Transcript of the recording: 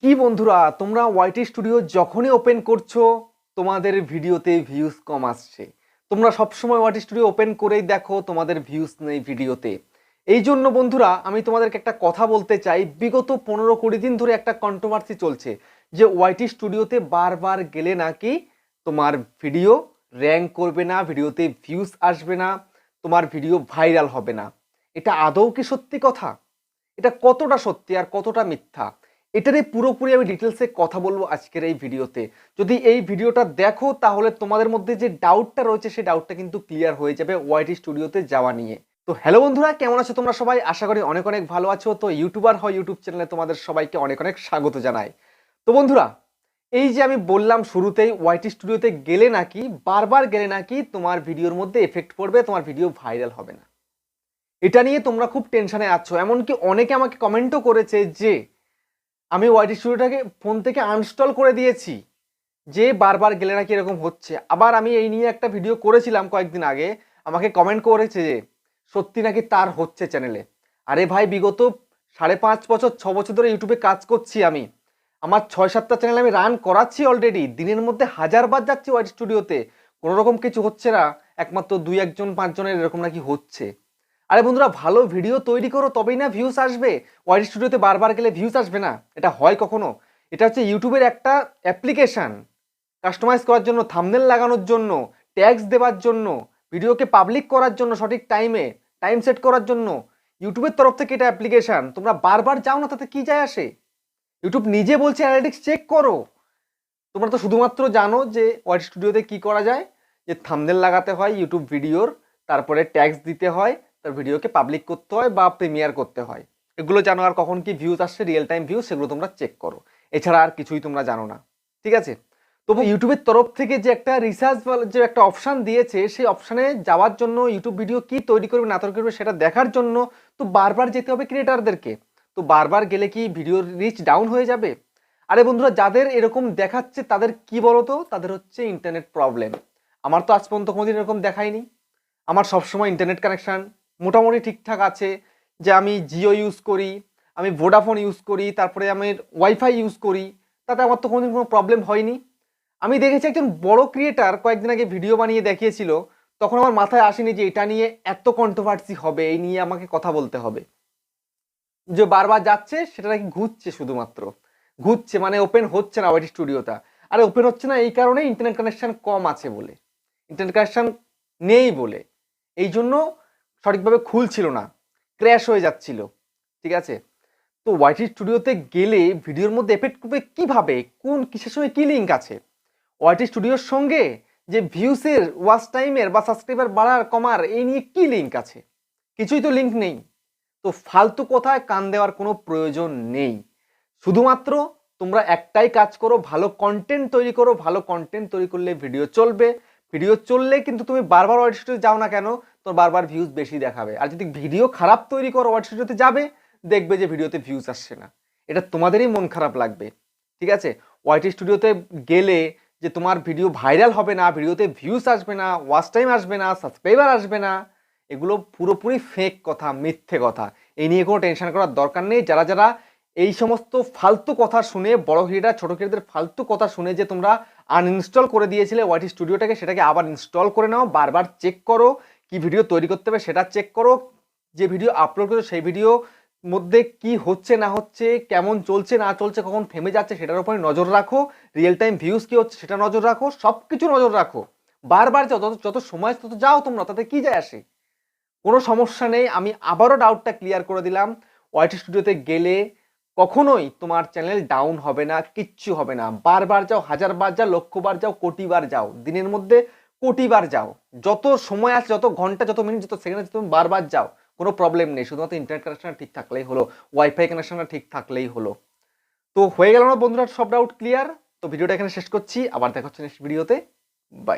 কি বন্ধুরা, তোমরা ওয়াইটি স্টুডিও যখনই ওপেন করছো তোমাদের ভিডিওতে ভিউজ কম আসছে। তোমরা সবসময় ওয়াইটি স্টুডিও ওপেন করেই দেখো তোমাদের ভিউজ নেই ভিডিওতে। এই জন্য বন্ধুরা আমি তোমাদেরকে একটা কথা বলতে চাই, বিগত 15-20 দিন ধরে একটা কন্ট্রোভার্সি চলছে যে ওয়াইটি স্টুডিওতে বারবার গেলে নাকি তোমার ভিডিও র্যাঙ্ক করবে না, ভিডিওতে ভিউজ আসবে না, তোমার ভিডিও ভাইরাল হবে না। এটা আদৌ কি সত্যি কথা? এটা কতটা সত্যি আর কতটা মিথ্যা, এটারই পুরোপুরি আমি ডিটেলসে কথা বলবো আজকের এই ভিডিওতে। যদি এই ভিডিওটা দেখো তাহলে তোমাদের মধ্যে যে ডাউটটা রয়েছে সেই ডাউটটা কিন্তু ক্লিয়ার হয়ে যাবে ওয়াইটি স্টুডিওতে যাওয়া নিয়ে। তো হ্যালো বন্ধুরা, কেমন আছো তোমরা সবাই? আশা করি অনেক অনেক ভালো আছো। তো ইউটিউবার হয় ইউটিউব চ্যানেলে তোমাদের সবাইকে অনেক অনেক স্বাগত জানাই। তো বন্ধুরা, এই যে আমি বললাম শুরুতেই ওয়াইটি স্টুডিওতে গেলে নাকি বারবার গেলে নাকি তোমার ভিডিওর মধ্যে এফেক্ট পড়বে, তোমার ভিডিও ভাইরাল হবে না, এটা নিয়ে তোমরা খুব টেনশনে আছো। এমনকি অনেকে আমাকে কমেন্টও করেছে যে আমি ওয়াইটি স্টুডিওটাকে ফোন থেকে আনইনস্টল করে দিয়েছি, যে বারবার গেলে নাকি এরকম হচ্ছে। আবার আমি এই নিয়ে একটা ভিডিও করেছিলাম কয়েকদিন আগে, আমাকে কমেন্ট করেছে যে সত্যি নাকি তার হচ্ছে চ্যানেলে। আরে ভাই, বিগত 5.5 বছর 6 বছর ধরে ইউটিউবে কাজ করছি আমি। আমার 6-7টা চ্যানেল আমি রান করাচ্ছি অলরেডি, দিনের মধ্যে 1000 বার যাচ্ছি ওয়াইটি স্টুডিওতে, কোনো রকম কিছু হচ্ছে না। একমাত্র 2-1-5 জনের এরকম নাকি হচ্ছে। আরে বন্ধুরা, ভালো ভিডিও তৈরি করো তবেই না ভিউজ আসবে। ওয়াইটি স্টুডিওতে বারবার গেলে ভিউজ আসবে না, এটা হয় কখনো? এটা হচ্ছে ইউটিউবের একটা অ্যাপ্লিকেশন, কাস্টমাইজ করার জন্য, থাম্বনেল লাগানোর জন্য, ট্যাগস দেওয়ার জন্য, ভিডিওকে পাবলিক করার জন্য, সঠিক টাইমে টাইম সেট করার জন্য ইউটিউবের তরফ থেকে এটা অ্যাপ্লিকেশন। তোমরা বারবার যাও না, তাতে কি যায় আসে? ইউটিউব নিজে বলছে অ্যানালিটিক্স চেক করো। তোমরা তো শুধুমাত্র জানো যে ওয়াইটি স্টুডিওতে কি করা যায়, যে থাম্বনেল লাগাতে হয় ইউটিউব ভিডিওর, তারপরে ট্যাগস দিতে হয়, তার ভিডিওকে পাবলিক করতে হয় বা প্রিমিয়ার করতে হয়, এগুলো জানো। আর কখন কি ভিউজ আসছে, রিয়েল টাইম ভিউজ, সেগুলো তোমরা চেক করো। এছাড়া আর কিছুই তোমরা জানো না, ঠিক আছে? তবু ইউটিউবের তরফ থেকে যে একটা রিসার্চ যে একটা অপশান দিয়েছে, সেই অপশানে যাওয়ার জন্য, ইউটিউব ভিডিও কি তৈরি করবে না তৈরি করবে সেটা দেখার জন্য তো বারবার যেতে হবে ক্রিয়েটারদেরকে। তো বারবার গেলে কি ভিডিওর রিচ ডাউন হয়ে যাবে? আরে বন্ধুরা, যাদের এরকম দেখাচ্ছে তাদের কি বলতো, তাদের হচ্ছে ইন্টারনেট প্রবলেম। আমার তো আজ পর্যন্ত কোনোদিন এরকম দেখায়নি। আমার সবসময় ইন্টারনেট কানেকশান মোটামুটি ঠিকঠাক আছে। যে আমি জিও ইউজ করি, আমি ভোডাফোন ইউজ করি, তারপরে আমি ওয়াইফাই ইউজ করি, তাতে আমার তো কোনোদিন কোনো প্রবলেম হয়নি। আমি দেখেছি একজন বড় ক্রিয়েটার কয়েকদিন আগে ভিডিও বানিয়ে দেখিয়েছিল, তখন আমার মাথায় আসেনি যে এটা নিয়ে এত কন্ট্রোভার্সি হবে, এই নিয়ে আমাকে কথা বলতে হবে। যে বারবার যাচ্ছে সেটা নাকি ঘুরছে, শুধুমাত্র ঘুরছে, মানে ওপেন হচ্ছে না ওয়াইটি স্টুডিওটা। আরে ওপেন হচ্ছে না এই কারণে, ইন্টারনেট কানেকশন কম আছে বলে, ইন্টারনেট কানেকশন নেই বলে, এই জন্য সঠিকভাবে খুলছিল না, ক্র্যাশ হয়ে যাচ্ছিল, ঠিক আছে? তো ওয়াইটি স্টুডিওতে গেলে ভিডিওর মধ্যে এফেক্ট করবে কিভাবে, কোন কিসের সঙ্গে কি লিঙ্ক আছে ওয়াইটি স্টুডিওর সঙ্গে? যে ভিউসের, ওয়াচ টাইমের বা সাবস্ক্রাইবার বাড়ার কমার, এই নিয়ে কি লিঙ্ক আছে? কিছুই তো লিঙ্ক নেই। তো ফালতু কথায় কান দেওয়ার কোনো প্রয়োজন নেই। শুধুমাত্র তোমরা একটাই কাজ করো, ভালো কন্টেন্ট তৈরি করো। ভালো কন্টেন্ট তৈরি করলে ভিডিও চলবে। ভিডিও চললে কিন্তু তুমি বারবার ওয়াইটি স্টুডিওতে যাও না কেন, তোমার বারবার ভিউজ বেশি দেখাবে। আর যদি ভিডিও খারাপ তৈরি করো, ওয়াইটি স্টুডিওতে যাবে, দেখবে যে ভিডিওতে ভিউজ আসছে না, এটা তোমাদেরই মন খারাপ লাগবে, ঠিক আছে? ওয়াইটি স্টুডিওতে গেলে যে তোমার ভিডিও ভাইরাল হবে না, ভিডিওতে ভিউজ আসবে না, ওয়াচ টাইম আসবে না, সাবস্ক্রাইবার আসবে না, এগুলো পুরোপুরি ফেক কথা, মিথ্যে কথা। এই নিয়ে কোনো টেনশন করার দরকার নেই। যারা যারা এই সমস্ত ফালতু কথা শুনে, বড় ক্রিয়েটার ছোট ক্রিয়েটারদের ফালতু কথা শুনে যে তোমরা আনইনস্টল করে দিয়েছিলে ওয়াইটি স্টুডিওটাকে, সেটাকে আবার ইনস্টল করে নাও। বারবার চেক করো কি ভিডিও তৈরি করতে হবে, সেটা চেক করো। যে ভিডিও আপলোড করছো সেই ভিডিও মধ্যে কি হচ্ছে না হচ্ছে, কেমন চলছে না চলছে, কখন থেমে যাচ্ছে, সেটার উপরে নজর রাখো। রিয়েল টাইম ভিউজ কি হচ্ছে সেটা নজর রাখো, সব কিছু নজর রাখো। বারবার যাও, যত সময় তত যাও তোমরা, তাতে কি যায় আসে? কোনো সমস্যা নেই। আমি আবারও ডাউটটা ক্লিয়ার করে দিলাম, ওয়াইটি স্টুডিওতে গেলে কখনোই তোমার চ্যানেল ডাউন হবে না, কিচ্ছু হবে না। বারবার যাও, 1000 বার যাও, লক্ষবার যাও, কোটিবার যাও, দিনের মধ্যে কোটিবার যাও, যত সময় আছে, যত ঘন্টা, যত মিনিট, যত সেকেন্ড আছে, তুমি বারবার যাও, কোনো প্রবলেম নেই। শুধুমাত্র ইন্টারনেট কানেকশনটা ঠিক থাকলেই হলো, ওয়াইফাই কানেকশনটা ঠিক থাকলেই হলো। তো হয়ে গেল না বন্ধুরা, সব ডাউট ক্লিয়ার? তো ভিডিওটা এখানে শেষ করছি, আবার দেখা হচ্ছে নেক্সট ভিডিওতে। বাই।